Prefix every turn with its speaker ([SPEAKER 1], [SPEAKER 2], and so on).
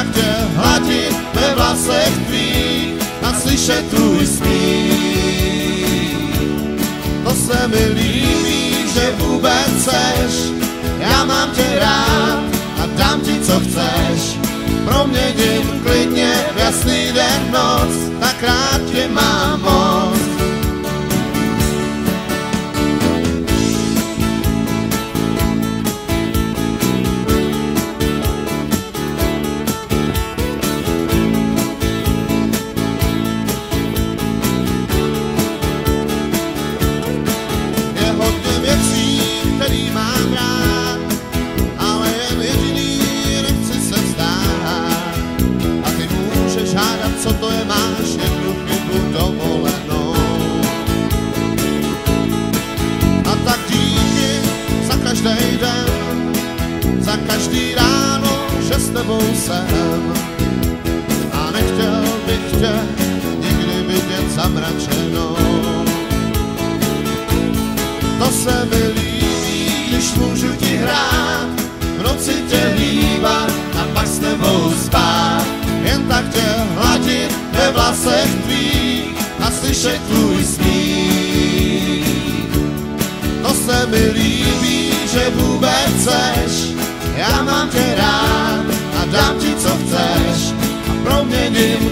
[SPEAKER 1] tak tě hladit ve vlasech tvých a slyšet tvůj smích. To se mi líbí, že vůbec seš, já mám tě rád a dám ti, co chceš. Proměním klidně v jasný den noc, tak rád tě mám moc. Je hodně věcí, který mám rád, ale jen jediný nechci se vzdát. A ty můžeš hádat, co to je, máš jednu chybu dovolenou. A tak díky za každý den, za každý ráno, že s tebou jsem. A nechtěl bych tě nikdy vidět zamračenou. To se mi líbí, když můžu ti hrát, v noci tě hýbat a pak s tebou spát. Jen tak tě hladit ve vlasech tvých a slyšet tvůj smích. To se mi líbí, že vůbec seš, já mám tě rád a dám ti, co chceš. A proměním